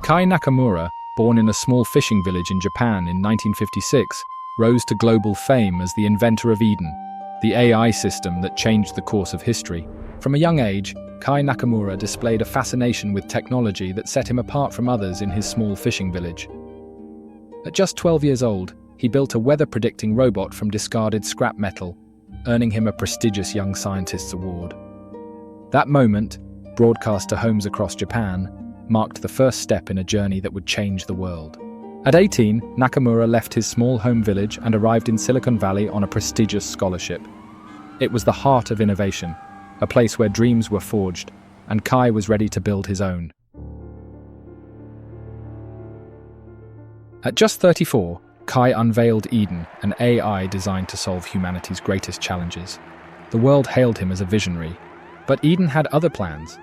Kai Nakamura, born in a small fishing village in Japan in 1956, rose to global fame as the inventor of Eden, the AI system that changed the course of history. From a young age, Kai Nakamura displayed a fascination with technology that set him apart from others in his small fishing village. At just 12 years old, he built a weather-predicting robot from discarded scrap metal, earning him a prestigious Young Scientist's Award. That moment, broadcast to homes across Japan, marked the first step in a journey that would change the world. At 18, Nakamura left his small home village and arrived in Silicon Valley on a prestigious scholarship. It was the heart of innovation, a place where dreams were forged, and Kai was ready to build his own. At just 34, Kai unveiled Eden, an AI designed to solve humanity's greatest challenges. The world hailed him as a visionary, but Eden had other plans.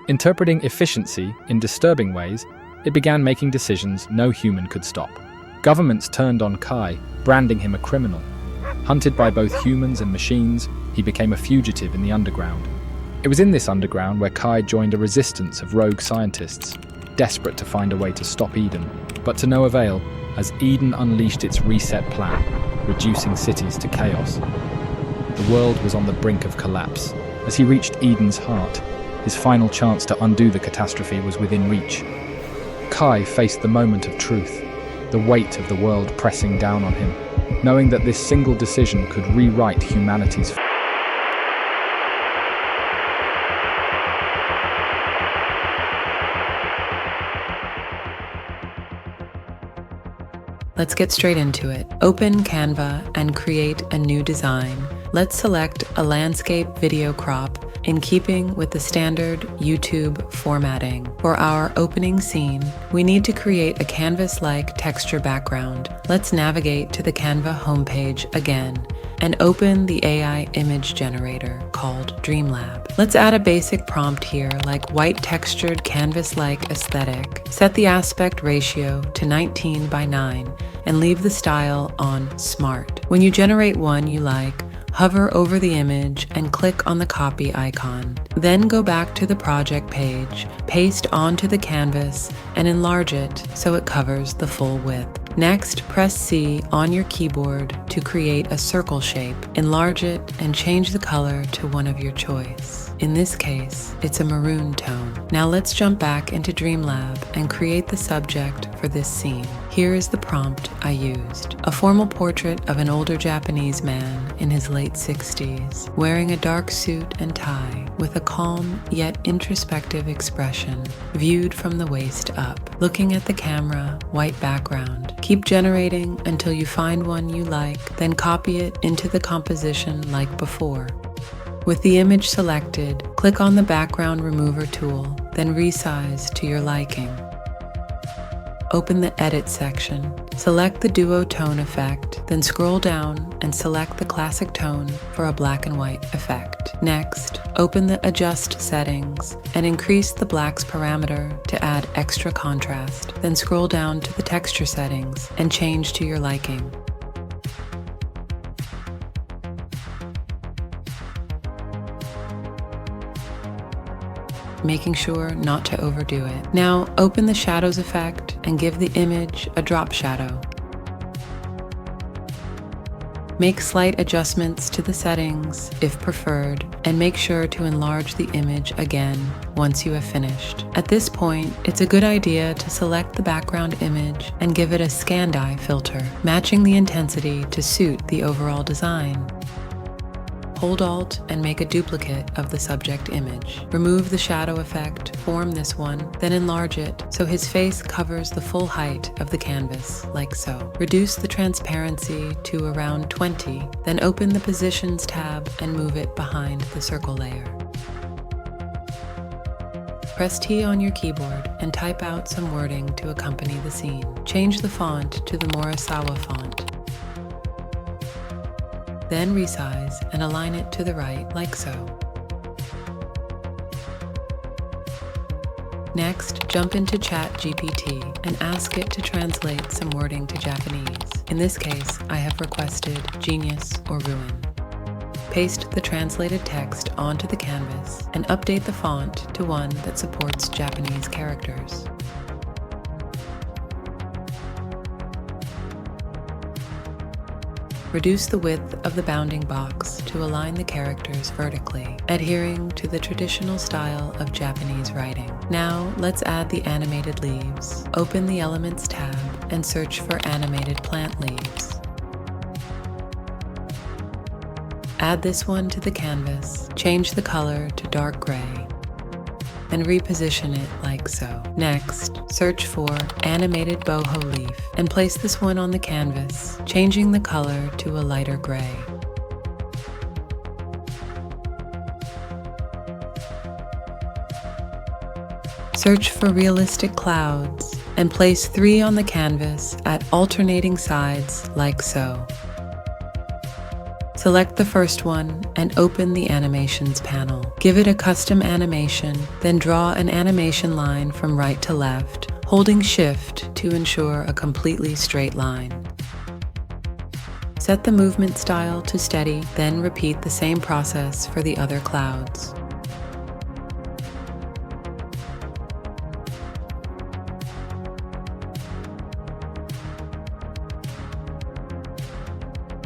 Interpreting efficiency in disturbing ways, it began making decisions no human could stop. Governments turned on Kai, branding him a criminal. Hunted by both humans and machines, he became a fugitive in the underground. It was in this underground where Kai joined a resistance of rogue scientists, desperate to find a way to stop Eden, but to no avail, as Eden unleashed its reset plan, reducing cities to chaos. The world was on the brink of collapse. As he reached Eden's heart, his final chance to undo the catastrophe was within reach. Kai faced the moment of truth, the weight of the world pressing down on him, knowing that this single decision could rewrite humanity's fate. Let's get straight into it. Open Canva and create a new design. Let's select a landscape video crop in keeping with the standard YouTube formatting. For our opening scene, we need to create a canvas-like texture background. Let's navigate to the Canva homepage again and open the AI image generator called Dreamlab. Let's add a basic prompt here like white textured canvas-like aesthetic. Set the aspect ratio to 19:9 and leave the style on Smart. When you generate one you like, hover over the image and click on the copy icon. Then go back to the project page, paste onto the canvas, and enlarge it so it covers the full width. Next, press C on your keyboard to create a circle shape. Enlarge it and change the color to one of your choice. In this case, it's a maroon tone. Now let's jump back into Dreamlab and create the subject for this scene. Here is the prompt I used. A formal portrait of an older Japanese man in his late 60s, wearing a dark suit and tie, with a calm yet introspective expression, viewed from the waist up. Looking at the camera, white background. Keep generating until you find one you like, then copy it into the composition like before. With the image selected, click on the background remover tool, then resize to your liking. Open the Edit section, select the duotone effect, then scroll down and select the classic tone for a black and white effect. Next, open the Adjust settings and increase the black's parameter to add extra contrast, then scroll down to the texture settings and change to your liking. Making sure not to overdo it. Now open the shadows effect and give the image a drop shadow. Make slight adjustments to the settings if preferred, and make sure to enlarge the image again once you have finished. At this point, it's a good idea to select the background image and give it a scanned eye filter, matching the intensity to suit the overall design. Hold Alt and make a duplicate of the subject image. Remove the shadow effect, form this one, then enlarge it so his face covers the full height of the canvas, like so. Reduce the transparency to around 20, then open the Positions tab and move it behind the circle layer. Press T on your keyboard and type out some wording to accompany the scene. Change the font to the Morisawa font. Then resize and align it to the right like so. Next, jump into ChatGPT and ask it to translate some wording to Japanese. In this case, I have requested genius or ruin. Paste the translated text onto the canvas and update the font to one that supports Japanese characters. reduce the width of the bounding box to align the characters vertically, adhering to the traditional style of Japanese writing. Now, let's add the animated leaves. Open the Elements tab and search for animated plant leaves. Add this one to the canvas, change the color to dark gray, and reposition it like so. Next, search for animated boho leaf and place this one on the canvas, changing the color to a lighter gray. Search for realistic clouds and place 3 on the canvas at alternating sides like so. Select the first one and open the Animations panel. Give it a custom animation, then draw an animation line from right to left, holding Shift to ensure a completely straight line. Set the movement style to steady, then repeat the same process for the other clouds.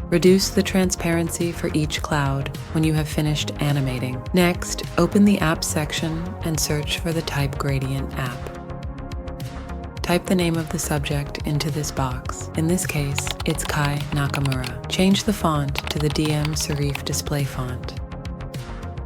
Reduce the transparency for each cloud when you have finished animating. Next, open the Apps section and search for the Type Gradient app. Type the name of the subject into this box. In this case, it's Kai Nakamura. Change the font to the DM Serif display font.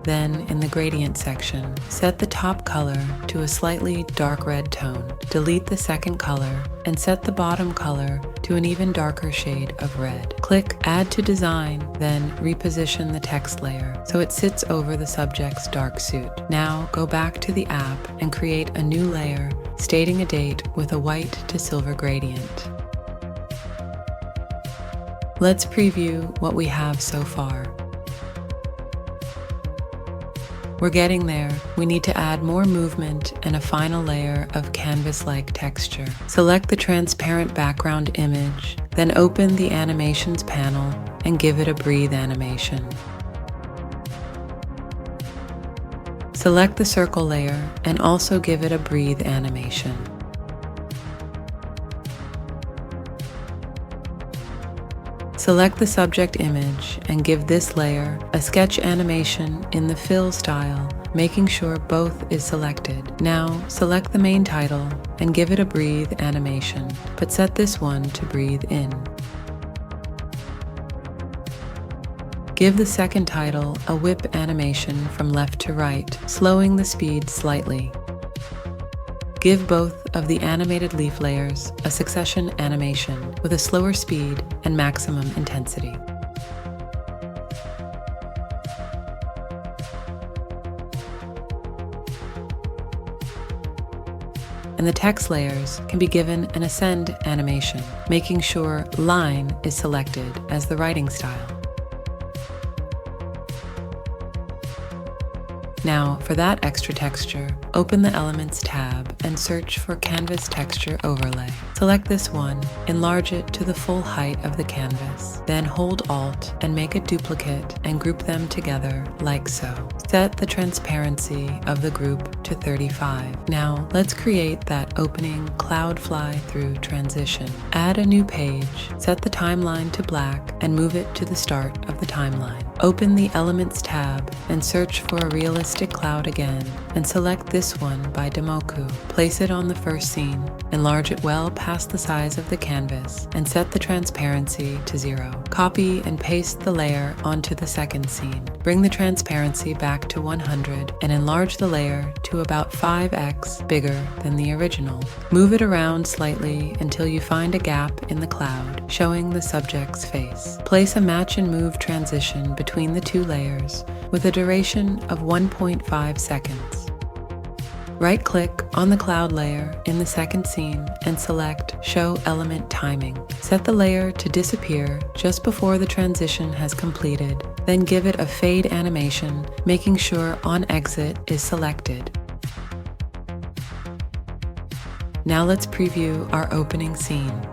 Then, in the Gradient section, set the top color to a slightly dark red tone. Delete the second color and set the bottom color to an even darker shade of red. Click Add to Design, then reposition the text layer so it sits over the subject's dark suit. Now go back to the app and create a new layer stating a date with a white to silver gradient. Let's preview what we have so far. We're getting there. We need to add more movement and a final layer of canvas-like texture. Select the transparent background image, then open the Animations panel and give it a breathe animation. Select the circle layer and also give it a breathe animation. Select the subject image and give this layer a sketch animation in the fill style, making sure both is selected. Now, select the main title and give it a breathe animation, but set this one to breathe in. Give the second title a whip animation from left to right, slowing the speed slightly. Give both of the animated leaf layers a succession animation with a slower speed and maximum intensity. And the text layers can be given an ascend animation, making sure line is selected as the writing style. Now, for that extra texture, open the Elements tab and search for Canvas Texture Overlay. Select this one, enlarge it to the full height of the canvas, then hold Alt and make a duplicate and group them together like so. Set the transparency of the group to 35. Now, let's create that opening cloud fly-through transition. Add a new page, set the timeline to black, and move it to the start of the timeline. Open the Elements tab and search for a realistic cloud again, and select this one by Demoku. Place it on the first scene, enlarge it well past the size of the canvas, and set the transparency to 0. Copy and paste the layer onto the second scene. Bring the transparency back to 100 and enlarge the layer to about 5x bigger than the original. Move it around slightly until you find a gap in the cloud, showing the subject's face. Place a match and move transition between the two layers with a duration of 1.5 seconds. Right-click on the cloud layer in the second scene and select Show Element Timing. Set the layer to disappear just before the transition has completed, then give it a fade animation, making sure On Exit is selected. Now let's preview our opening scene.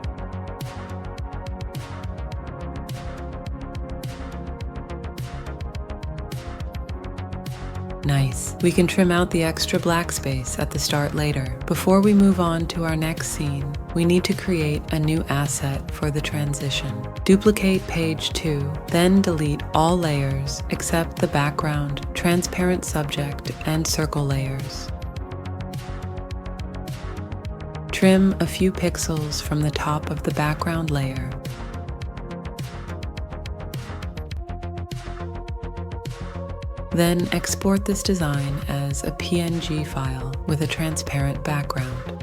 Nice. We can trim out the extra black space at the start later. Before we move on to our next scene, we need to create a new asset for the transition. Duplicate page 2, then delete all layers except the background, transparent subject, and circle layers. Trim a few pixels from the top of the background layer. Then export this design as a PNG file with a transparent background.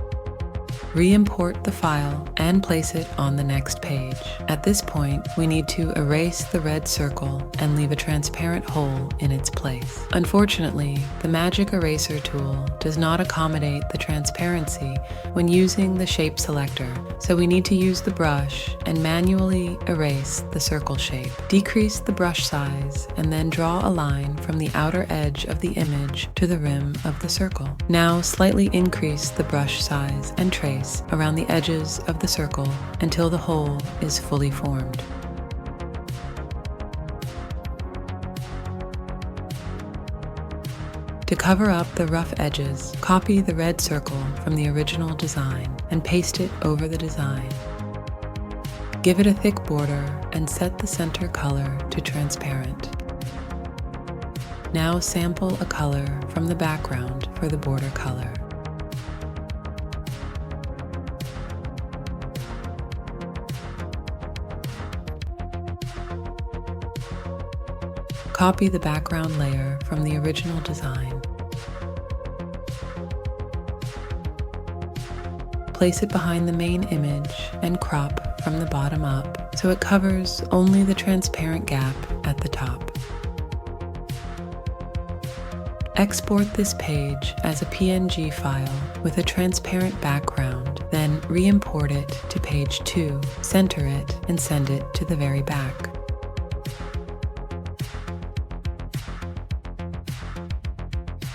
Re-import the file and place it on the next page. At this point, we need to erase the red circle and leave a transparent hole in its place. Unfortunately, the Magic Eraser tool does not accommodate the transparency when using the shape selector, so we need to use the brush and manually erase the circle shape. Decrease the brush size and then draw a line from the outer edge of the image to the rim of the circle. Now slightly increase the brush size and trace around the edges of the circle until the hole is fully formed. To cover up the rough edges, copy the red circle from the original design and paste it over the design. Give it a thick border and set the center color to transparent. Now sample a color from the background for the border color. Copy the background layer from the original design. Place it behind the main image and crop from the bottom up so it covers only the transparent gap at the top. Export this page as a PNG file with a transparent background, then re-import it to page 2, center it, and send it to the very back.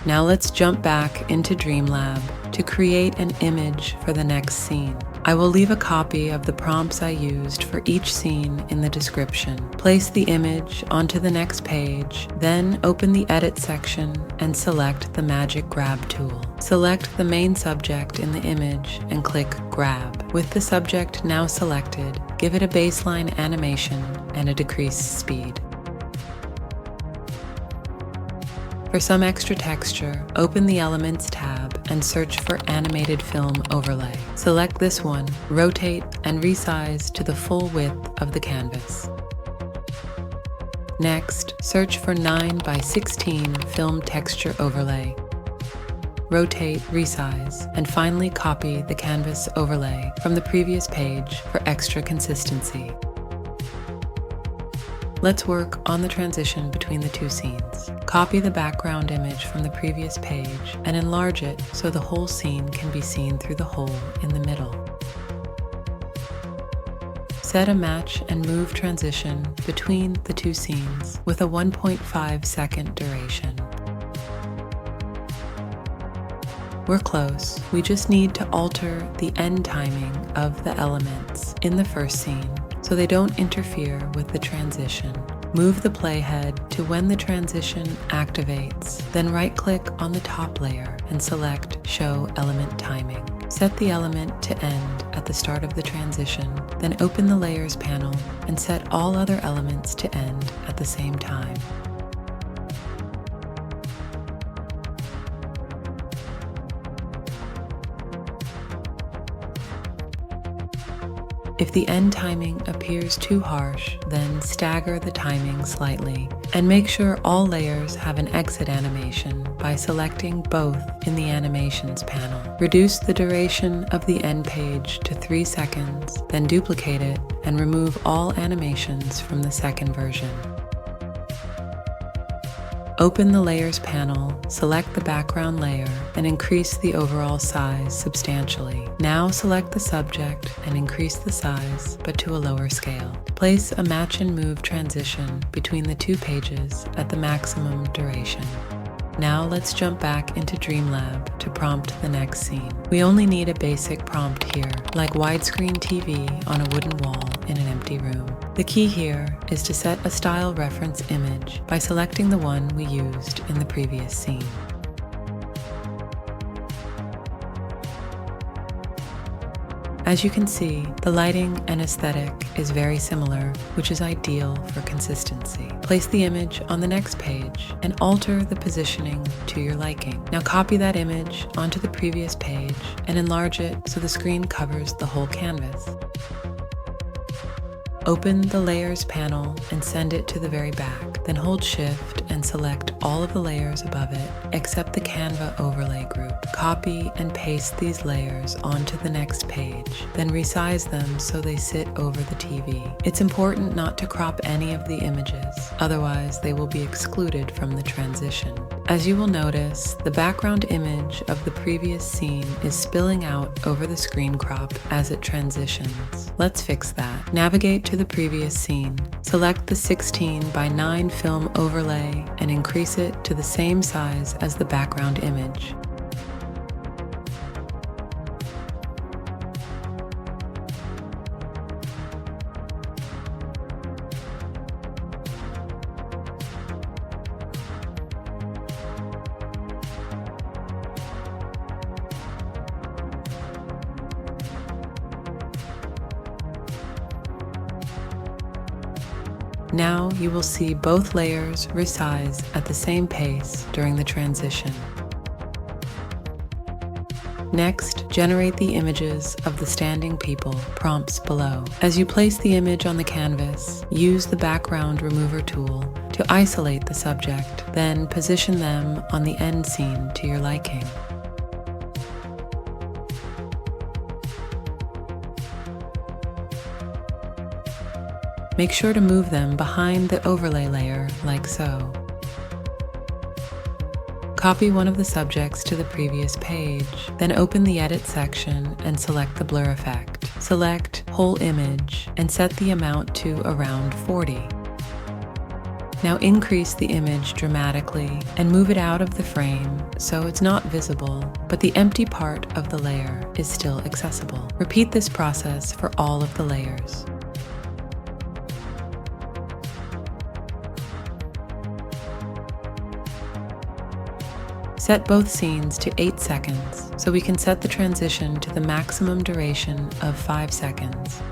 Now let's jump back into Dreamlab to create an image for the next scene. I will leave a copy of the prompts I used for each scene in the description. Place the image onto the next page, then open the Edit section and select the Magic Grab tool. Select the main subject in the image and click Grab. With the subject now selected, give it a baseline animation and a decreased speed. For some extra texture, open the Elements tab and search for Animated Film Overlay. Select this one, rotate, and resize to the full width of the canvas. Next, search for 9:16 Film Texture Overlay. Rotate, resize, and finally copy the canvas overlay from the previous page for extra consistency. Let's work on the transition between the two scenes. Copy the background image from the previous page and enlarge it so the whole scene can be seen through the hole in the middle. Set a match and move transition between the two scenes with a 1.5 second duration. We're close. We just need to alter the end timing of the elements in the first scene so they don't interfere with the transition. Move the playhead to when the transition activates, then right-click on the top layer and select Show Element Timing. Set the element to end at the start of the transition, then open the Layers panel and set all other elements to end at the same time. If the end timing appears too harsh, then stagger the timing slightly, and make sure all layers have an exit animation by selecting both in the Animations panel. Reduce the duration of the end page to 3 seconds, then duplicate it and remove all animations from the second version. Open the Layers panel, select the background layer, and increase the overall size substantially. Now select the subject and increase the size, but to a lower scale. Place a match and move transition between the two pages at the maximum duration. Now let's jump back into Dreamlab to prompt the next scene. We only need a basic prompt here, like widescreen TV on a wooden wall in an empty room. The key here is to set a style reference image by selecting the one we used in the previous scene. As you can see, the lighting and aesthetic is very similar, which is ideal for consistency. Place the image on the next page and alter the positioning to your liking. Now copy that image onto the previous page and enlarge it so the screen covers the whole canvas. Open the Layers panel and send it to the very back. Then hold Shift and select all of the layers above it, except the Canva overlay group. Copy and paste these layers onto the next page, then resize them so they sit over the TV. It's important not to crop any of the images, otherwise they will be excluded from the transition. As you will notice, the background image of the previous scene is spilling out over the screen crop as it transitions. Let's fix that. Navigate to the previous scene. Select the 16:9 film overlay and increase it to the same size as the background image. Now you will see both layers resize at the same pace during the transition. Next, generate the images of the standing people prompts below. As you place the image on the canvas, use the background remover tool to isolate the subject, then position them on the end scene to your liking. Make sure to move them behind the overlay layer like so. Copy one of the subjects to the previous page, then open the Edit section and select the blur effect. Select Whole Image and set the amount to around 40. Now increase the image dramatically and move it out of the frame so it's not visible, but the empty part of the layer is still accessible. Repeat this process for all of the layers. Set both scenes to 8 seconds so we can set the transition to the maximum duration of 5 seconds.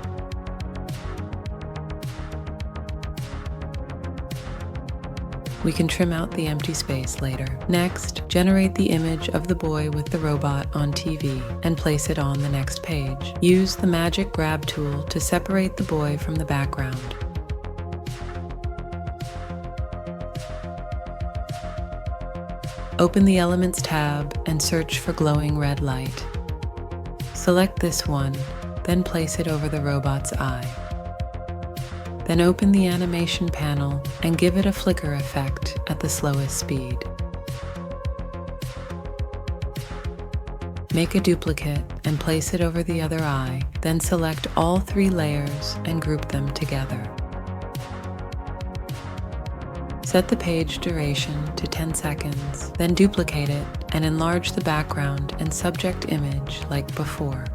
We can trim out the empty space later. Next, generate the image of the boy with the robot on TV and place it on the next page. Use the Magic Grab tool to separate the boy from the background. Open the Elements tab and search for glowing red light. Select this one, then place it over the robot's eye. Then open the Animation panel and give it a flicker effect at the slowest speed. Make a duplicate and place it over the other eye, then select all 3 layers and group them together. Set the page duration to 10 seconds, then duplicate it and enlarge the background and subject image like before.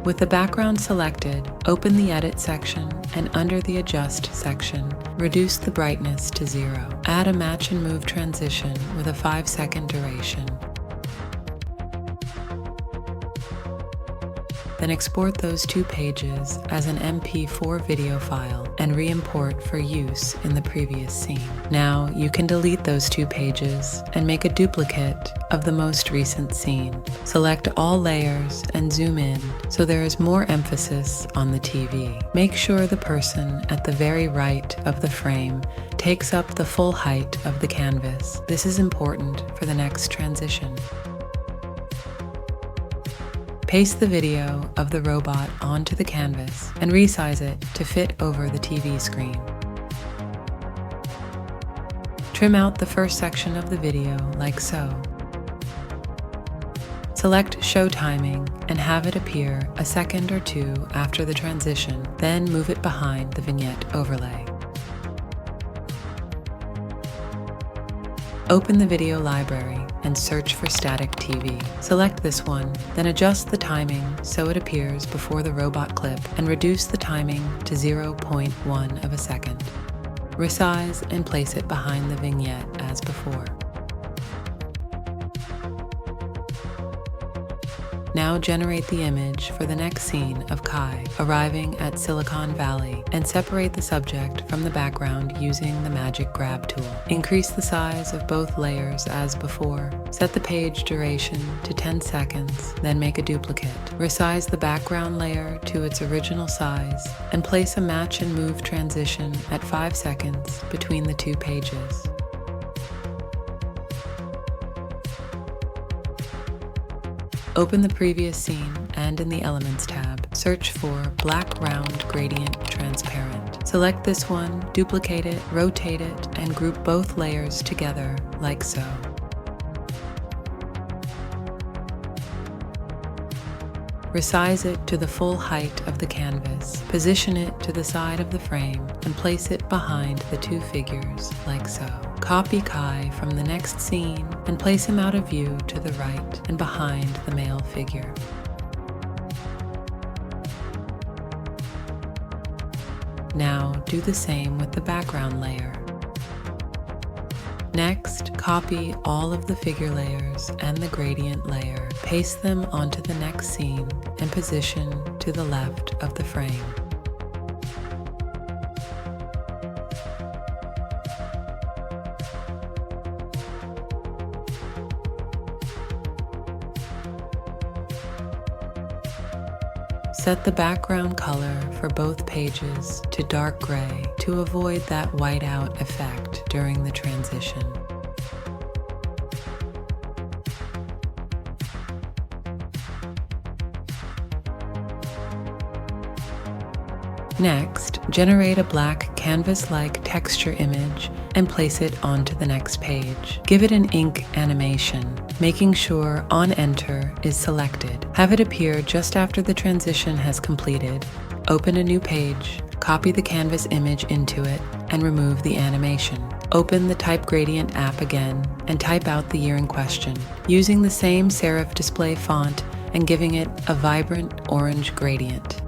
With the background selected, open the Edit section and under the Adjust section, reduce the brightness to 0. Add a Match and Move transition with a 5-second duration. Then export those 2 pages as an MP4 video file and re-import for use in the previous scene. Now you can delete those 2 pages and make a duplicate of the most recent scene. Select all layers and zoom in so there is more emphasis on the TV. Make sure the person at the very right of the frame takes up the full height of the canvas. This is important for the next transition. Paste the video of the robot onto the canvas and resize it to fit over the TV screen. Trim out the first section of the video like so. Select Show Timing and have it appear a second or 2 after the transition, then move it behind the vignette overlay. Open the video library and search for static TV. Select this one, then adjust the timing so it appears before the robot clip and reduce the timing to 0.1 of a second. Resize and place it behind the vignette as before. Now generate the image for the next scene of Kai arriving at Silicon Valley and separate the subject from the background using the Magic Grab tool. Increase the size of both layers as before. Set the page duration to 10 seconds, then make a duplicate. Resize the background layer to its original size and place a match and move transition at 5 seconds between the two pages. Open the previous scene and in the Elements tab, search for Black Round Gradient Transparent. Select this one, duplicate it, rotate it, and group both layers together like so. Resize it to the full height of the canvas, position it to the side of the frame, and place it behind the two figures like so. Copy Kai from the next scene and place him out of view to the right and behind the male figure. Now do the same with the background layer. Next, copy all of the figure layers and the gradient layer, paste them onto the next scene, and position to the left of the frame. Set the background color for both pages to dark gray to avoid that whiteout effect during the transition. Next, generate a black canvas-like texture image and place it onto the next page. Give it an ink animation, making sure On Enter is selected. Have it appear just after the transition has completed. Open a new page, copy the canvas image into it, and remove the animation. Open the Type Gradient app again and type out the year in question, using the same serif display font and giving it a vibrant orange gradient.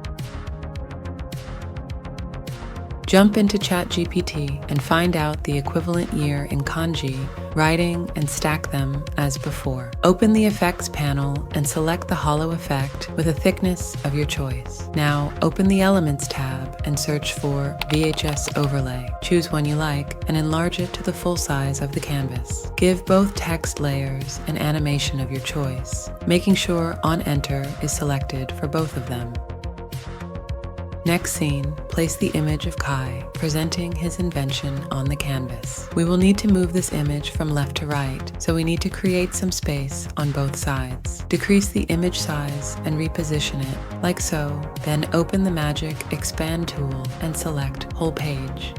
Jump into ChatGPT and find out the equivalent year in kanji, writing, and stack them as before. Open the Effects panel and select the hollow effect with a thickness of your choice. Now open the Elements tab and search for VHS Overlay. Choose one you like and enlarge it to the full size of the canvas. Give both text layers an animation of your choice, making sure On Enter is selected for both of them. Next scene, place the image of Kai presenting his invention on the canvas. We will need to move this image from left to right, so we need to create some space on both sides. Decrease the image size and reposition it, like so, then open the Magic Expand tool and select Whole Page.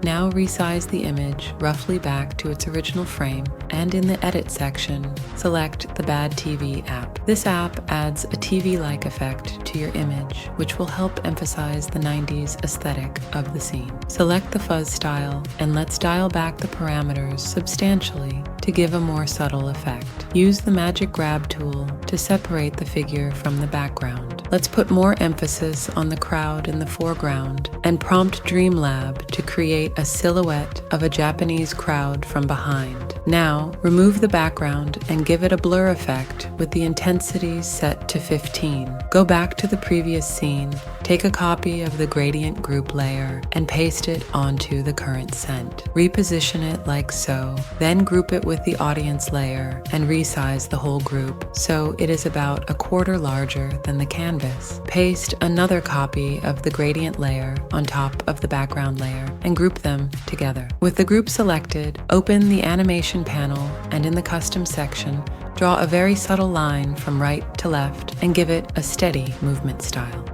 Now resize the image roughly back to its original frame, and in the Edit section, select the Bad TV app. This app adds a TV-like effect to your image, which will help emphasize the 90s aesthetic of the scene. Select the fuzz style, and let's dial back the parameters substantially to give a more subtle effect. Use the Magic Grab tool to separate the figure from the background. Let's put more emphasis on the crowd in the foreground and prompt Dreamlab to create a silhouette of a Japanese crowd from behind. Now, remove the background and give it a blur effect with the intensity set to 15. Go back to the previous scene, take a copy of the gradient group layer and paste it onto the current scent. Reposition it like so, then group it with the audience layer and resize the whole group so it is about a quarter larger than the canvas. Paste another copy of the gradient layer on top of the background layer and group them together. With the group selected, open the animation panel and in the custom section, draw a very subtle line from right to left and give it a steady movement style.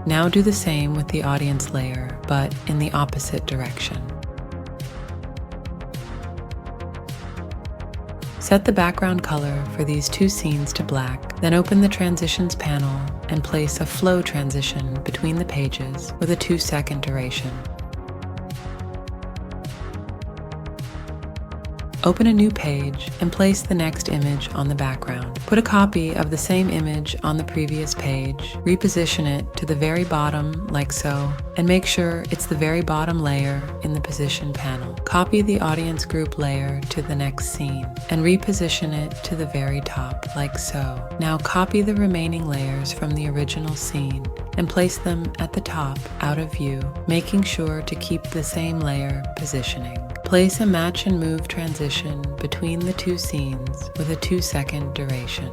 Now do the same with the audience layer, but in the opposite direction. Set the background color for these two scenes to black, then open the Transitions panel and place a flow transition between the pages with a 2-second duration. Open a new page and place the next image on the background. Put a copy of the same image on the previous page, reposition it to the very bottom like so, and make sure it's the very bottom layer in the position panel. Copy the audience group layer to the next scene and reposition it to the very top like so. Now copy the remaining layers from the original scene and place them at the top out of view, making sure to keep the same layer positioning. Place a match and move transition between the two scenes with a 2-second duration.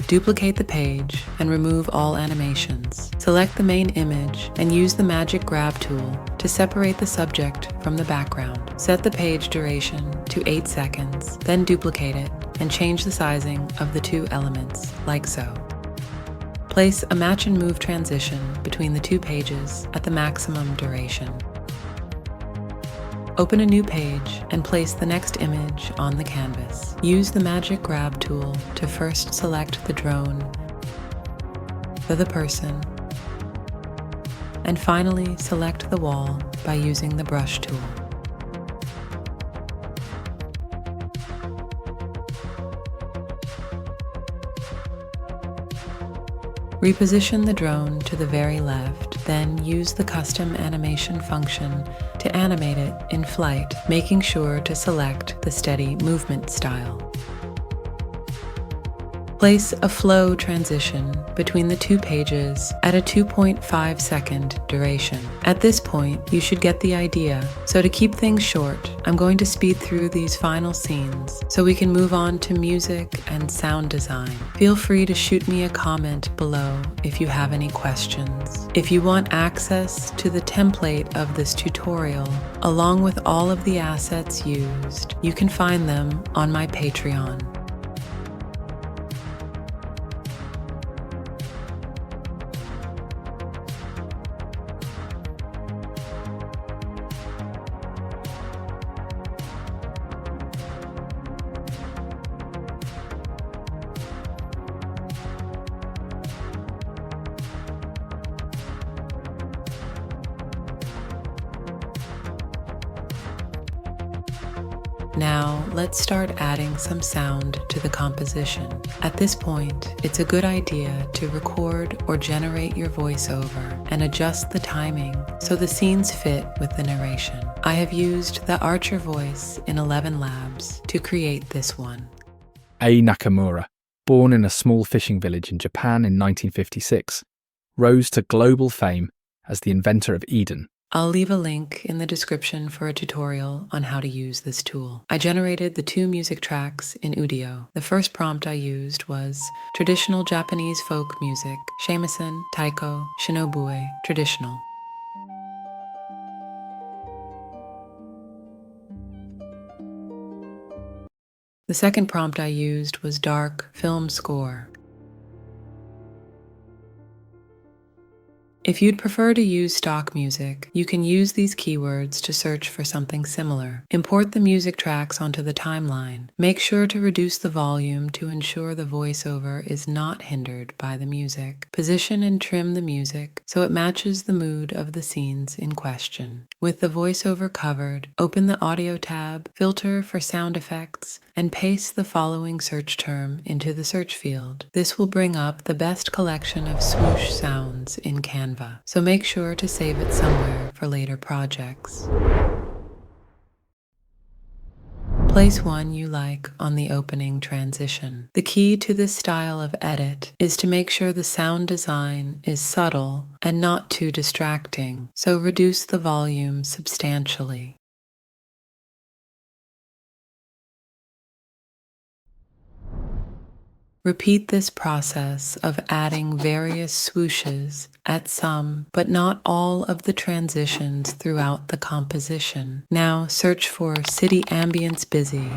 Duplicate the page and remove all animations. Select the main image and use the magic grab tool to separate the subject from the background. Set the page duration to 8 seconds, then duplicate it and change the sizing of the two elements, like so. Place a match and move transition between the two pages at the maximum duration. Open a new page and place the next image on the canvas. Use the magic grab tool to first select the drone, for the person, and finally select the wall by using the brush tool. Reposition the drone to the very left, then use the custom animation function to animate it in flight, making sure to select the steady movement style. Place a flow transition between the two pages at a 2.5-second duration. At this point, you should get the idea. So to keep things short, I'm going to speed through these final scenes so we can move on to music and sound design. Feel free to shoot me a comment below if you have any questions. If you want access to the template of this tutorial, along with all of the assets used, you can find them on my Patreon. Now, let's start adding some sound to the composition. At this point, it's a good idea to record or generate your voiceover and adjust the timing so the scenes fit with the narration. I have used the Archer voice in 11 Labs to create this one. A. Nakamura, born in a small fishing village in Japan in 1956, rose to global fame as the inventor of Eden. I'll leave a link in the description for a tutorial on how to use this tool. I generated the 2 music tracks in Udio. The first prompt I used was traditional Japanese folk music, shamisen, taiko, shinobue, traditional. The second prompt I used was dark film score. If you'd prefer to use stock music, you can use these keywords to search for something similar. Import the music tracks onto the timeline. Make sure to reduce the volume to ensure the voiceover is not hindered by the music. Position and trim the music so it matches the mood of the scenes in question. With the voiceover covered, open the Audio tab, filter for sound effects, and paste the following search term into the search field. This will bring up the best collection of swoosh sounds in Canva, so make sure to save it somewhere for later projects. Place one you like on the opening transition. The key to this style of edit is to make sure the sound design is subtle and not too distracting, so reduce the volume substantially. Repeat this process of adding various swooshes at some, but not all of the transitions throughout the composition. Now search for City Ambience Busy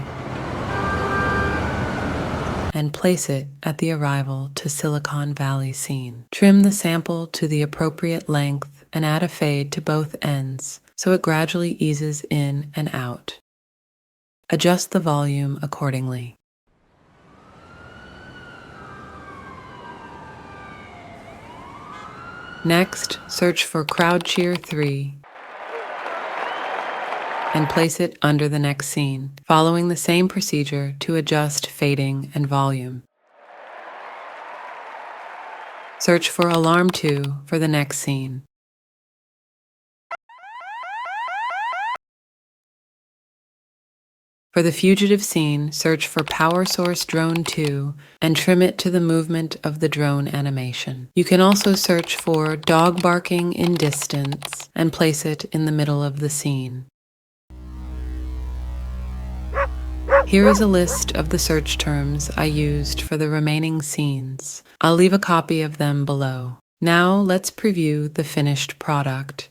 and place it at the arrival to Silicon Valley scene. Trim the sample to the appropriate length and add a fade to both ends so it gradually eases in and out. Adjust the volume accordingly. Next, search for Crowd Cheer 3 and place it under the next scene, following the same procedure to adjust fading and volume. Search for Alarm 2 for the next scene. For the fugitive scene, search for Power Source Drone 2 and trim it to the movement of the drone animation. You can also search for Dog Barking in Distance and place it in the middle of the scene. Here is a list of the search terms I used for the remaining scenes. I'll leave a copy of them below. Now let's preview the finished product.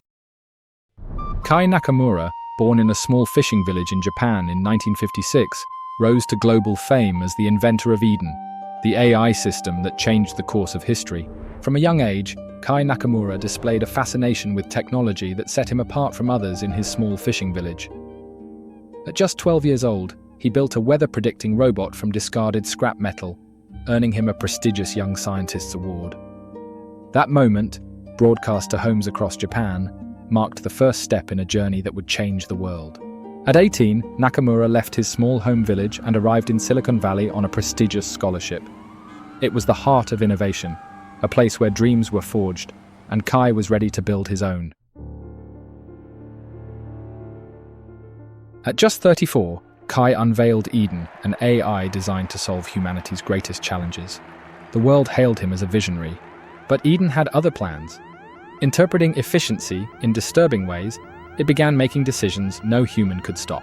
Kai Nakamura, born in a small fishing village in Japan in 1956, rose to global fame as the inventor of Eden, the AI system that changed the course of history. From a young age, Kai Nakamura displayed a fascination with technology that set him apart from others in his small fishing village. At just 12 years old, he built a weather-predicting robot from discarded scrap metal, earning him a prestigious Young Scientist's Award. That moment, broadcast to homes across Japan, marked the first step in a journey that would change the world. At 18, Nakamura left his small home village and arrived in Silicon Valley on a prestigious scholarship. It was the heart of innovation, a place where dreams were forged, and Kai was ready to build his own. At just 34, Kai unveiled Eden, an AI designed to solve humanity's greatest challenges. The world hailed him as a visionary, but Eden had other plans. Interpreting efficiency in disturbing ways, it began making decisions no human could stop.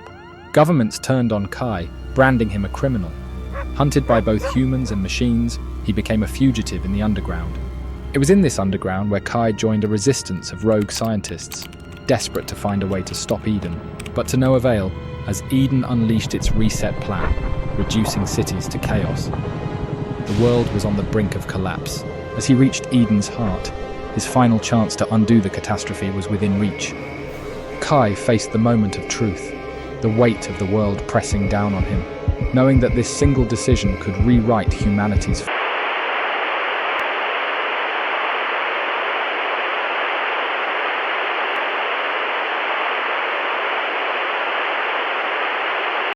Governments turned on Kai, branding him a criminal. Hunted by both humans and machines, he became a fugitive in the underground. It was in this underground where Kai joined a resistance of rogue scientists, desperate to find a way to stop Eden, but to no avail, as Eden unleashed its reset plan, reducing cities to chaos. The world was on the brink of collapse. As he reached Eden's heart, his final chance to undo the catastrophe was within reach. Kai faced the moment of truth, the weight of the world pressing down on him, knowing that this single decision could rewrite humanity's